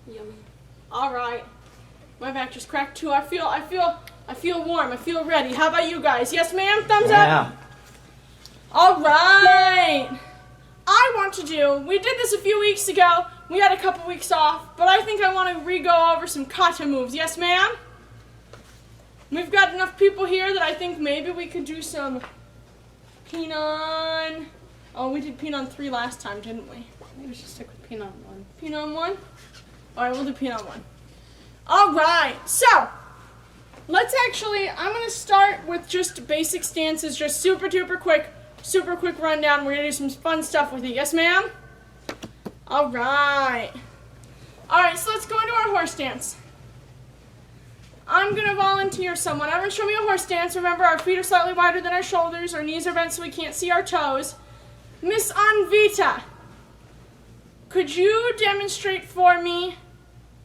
Yummy. All right. My back just cracked too. I feel warm. I feel ready. How about you guys? Yes, ma'am? Thumbs up? All right. We did this a few weeks ago. We had a couple weeks off, but I think I want to re-go over some kata moves. Yes, ma'am? We've got enough people here that I think maybe we could do some Pinon. Oh, we did Pinon 3 last time, didn't we? Maybe we should stick with Pinon 1. Pinon 1? All right, we'll do Pinon 1. All right, so let's I'm going to start with just basic stances, just super quick rundown. We're going to do some fun stuff with you. Yes, ma'am? All right. All right, so let's go into our horse stance. I'm going to volunteer someone. Everyone show me a horse stance. Remember, our feet are slightly wider than our shoulders. Our knees are bent so we can't see our toes. Miss Anvita, could you demonstrate for me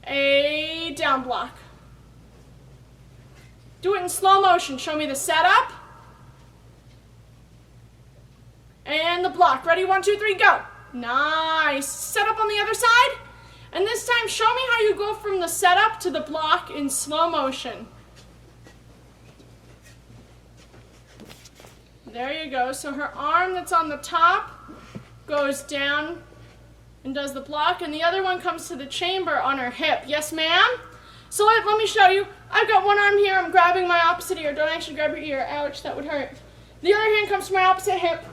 a down block? Do it in slow motion. Show me the setup. And the block. Ready? 1, 2, 3, go. Nice. Set up on the other side. And this time, show me how you go from the setup to the block in slow motion. There you go. So her arm that's on the top goes down and does the block, and the other one comes to the chamber on her hip. Yes, ma'am? So let me show you. I've got one arm here. I'm grabbing my opposite ear. Don't actually grab your ear. Ouch, that would hurt. The other hand comes to my opposite hip.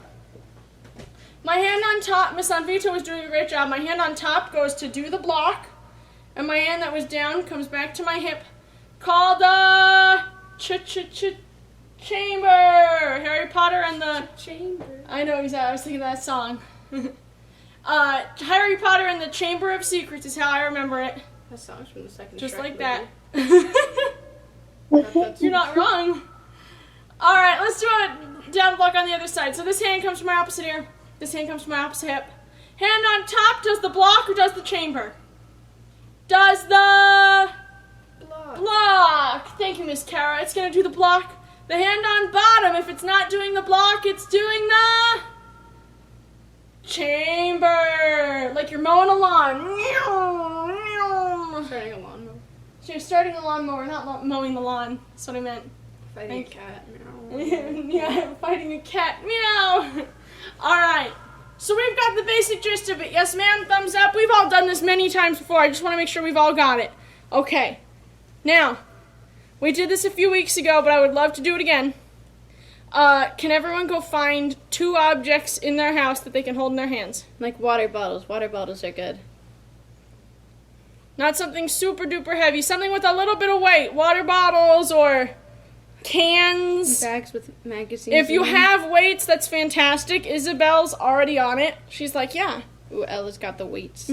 My hand on top, Miss Anvita was doing a great job. My hand on top goes to do the block, and my hand that was down comes back to my hip. Called chamber. Harry Potter and the chamber. I know exactly. I was thinking of that song. Harry Potter and the Chamber of Secrets is how I remember it. That song's from the second. Just Shrek like movie. that. You're not wrong. All right, let's do a down block on the other side. So this hand comes to my opposite ear. This hand comes to my opposite hip. Hand on top does the block or does the chamber? Does the block. Thank you, Miss Kara. It's going to do the block. The hand on bottom, if it's not doing the block, it's doing the chamber. Like you're mowing a lawn. Starting a lawnmower. So you're starting a lawnmower, not mowing the lawn. That's what I meant. Fighting a cat. Meow. Yeah, fighting a cat. Meow. All right. So we've got the basic gist of it. Yes, ma'am. Thumbs up. We've all done this many times before. I just want to make sure we've all got it. Okay. Now, we did this a few weeks ago, but I would love to do it again. Can everyone go find 2 objects in their house that they can hold in their hands? Like water bottles. Water bottles are good. Not something super duper heavy. Something with a little bit of weight. Water bottles or cans. Bags with magazines. If you have weights, that's fantastic. Isabel's already on it. She's like, yeah. Ooh, Ella's got the weights.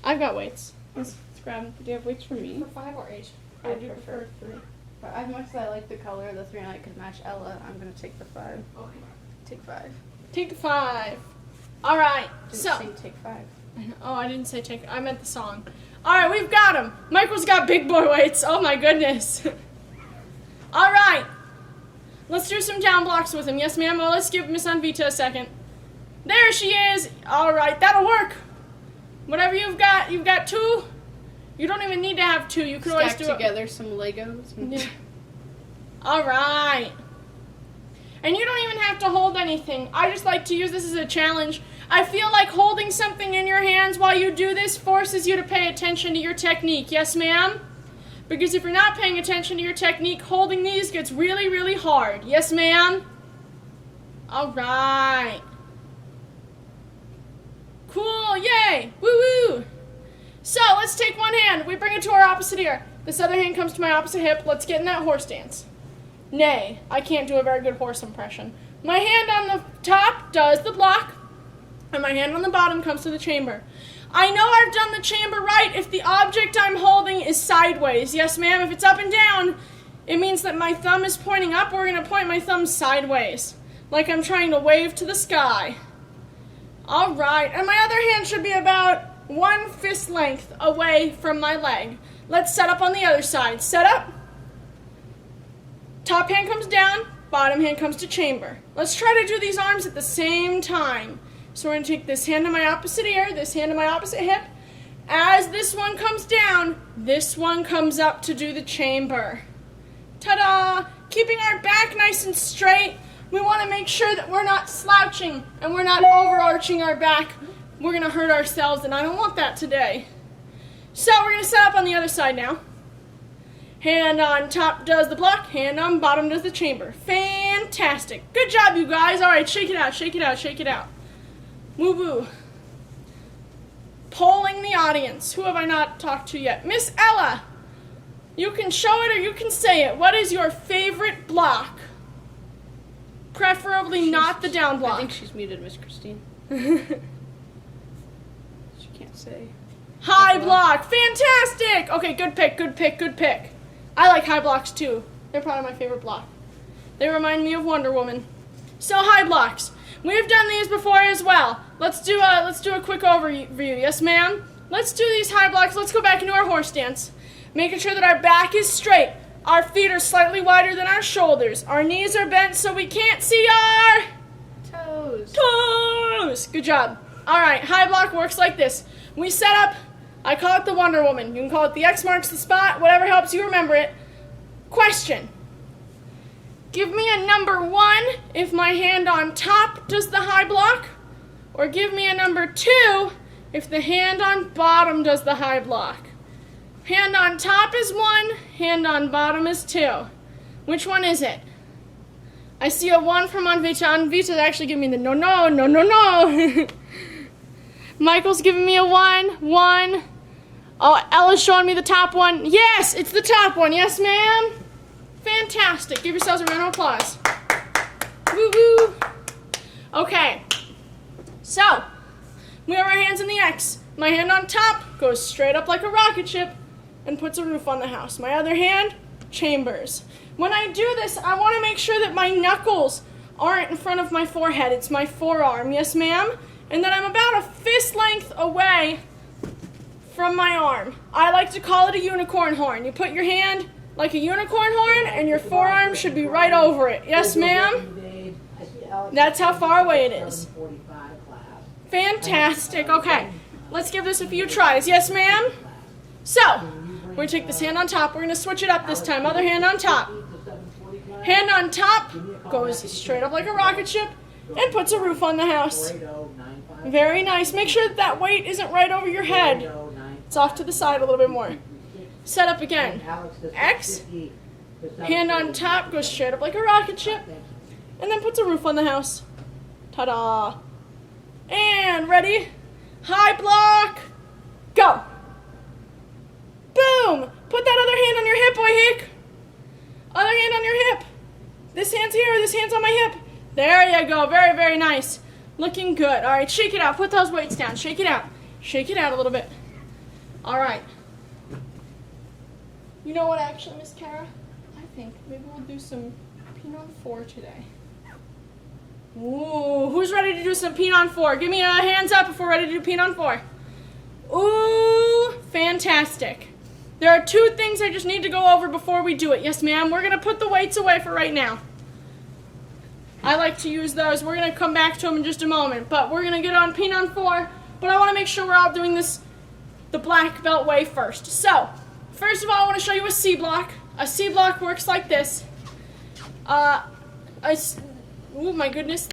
I've got weights. Let's grab them. Do you have weights for me? For 5 or 8? I do prefer 3. But as much as I like the color of the 3 and I could match Ella, I'm going to take the 5. Okay. Take 5. Take the 5. All right. Didn't So. say take 5. Oh, I didn't say take. I meant the song. All right, we've got him. Michael's got big boy weights. Oh my goodness. All right. Let's do some down blocks with him. Yes, ma'am. Well, let's give Miss Anvita a second. There she is. All right, that'll work. Whatever you've got 2. You don't even need to have 2. You could always do together some Legos. Yeah. All right. And you don't even have to hold anything. I just like to use this as a challenge. I feel like holding something in your hands while you do this forces you to pay attention to your technique. Yes, ma'am? Because if you're not paying attention to your technique, holding these gets really, really hard. Yes, ma'am? All right. Cool. Yay. Woo-woo. So let's take one hand. We bring it to our opposite ear. This other hand comes to my opposite hip. Let's get in that horse dance. Nay, I can't do a very good horse impression. My hand on the top does the block, and my hand on the bottom comes to the chamber. I know I've done the chamber right if the object I'm holding is sideways. Yes, ma'am. If it's up and down, it means that my thumb is pointing up. We're going to point my thumb sideways, like I'm trying to wave to the sky. All right. And my other hand should be about 1 fist length away from my leg. Let's set up on the other side. Set up. Top hand comes down, bottom hand comes to chamber. Let's try to do these arms at the same time. So we're going to take this hand to my opposite ear, this hand to my opposite hip, As this one comes down, this one comes up to do the chamber. Ta-da! Keeping our back nice and straight. We want to make sure that we're not slouching and we're not overarching our back. We're going to hurt ourselves, and I don't want that today. So we're going to set up on the other side now. Hand on top does the block, hand on bottom does the chamber. Fantastic. Good job, you guys. All right, shake it out, shake it out, shake it out. Woo-woo. Polling the audience. Who have I not talked to yet? Miss Ella. You can show it or you can say it. What is your favorite block? Preferably not the down block. I think she's muted, Miss Christine. She can't say. High block. Fantastic. Okay, good pick, good pick, good pick. I like high blocks too. They're probably my favorite block. They remind me of Wonder Woman. So high blocks. We've done these before as well. Let's do a quick overview. Yes, ma'am? Let's do these high blocks. Let's go back into our horse stance. Making sure that our back is straight. Our feet are slightly wider than our shoulders. Our knees are bent so we can't see our toes. Good job. All right, high block works like this. We set up, I call it the Wonder Woman. You can call it the X marks the spot, whatever helps you remember it. Question. Give me a number 1 if my hand on top does the high block, or give me a number 2 if the hand on bottom does the high block. Hand on top is 1, hand on bottom is 2. Which one is it? I see a 1 from Anvita. Anvita's actually giving me the no. Michael's giving me a 1. Oh, Ella's showing me the top one. Yes, it's the top one. Yes, ma'am. Fantastic. Give yourselves a round of applause. Woo-woo. Okay. So, we have our hands in the X. My hand on top goes straight up like a rocket ship and puts a roof on the house. My other hand, chambers. When I do this, I want to make sure that my knuckles aren't in front of my forehead. It's my forearm. Yes, ma'am? And that I'm about a fist length away from my arm. I like to call it a unicorn horn. You put your hand like a unicorn horn, and your forearm should be right over it. Yes, ma'am? That's how far away it is. Fantastic. Okay, let's give this a few tries. Yes, ma'am? So, we're going to take this hand on top. We're going to switch it up this time. Other hand on top. Hand on top goes straight up like a rocket ship and puts a roof on the house. Very nice. Make sure that weight isn't right over your head. It's off to the side a little bit more. Set up again. X. Hand on top goes straight up like a rocket ship and then puts a roof on the house. Ta-da. And ready? High block. Go. Boom. Put that other hand on your hip, boy hick. Other hand on your hip. This hand's here, this hand's on my hip. There you go. Very, very nice. Looking good. All right, shake it out. Put those weights down. Shake it out. Shake it out a little bit. All right. You know what, actually, Miss Kara? I think maybe we'll do some Pinot 4 today. Ooh, who's ready to do some Pinot 4? Give me a hands up if we're ready to do Pinot 4. Ooh, fantastic. There are 2 things I just need to go over before we do it. Yes, ma'am. We're going to put the weights away for right now. I like to use those. We're going to come back to them in just a moment. But we're going to get on Pinot 4. But I want to make sure we're all doing this the black belt way first. So, first of all, I want to show you a C block. A C block works like this. Oh my goodness.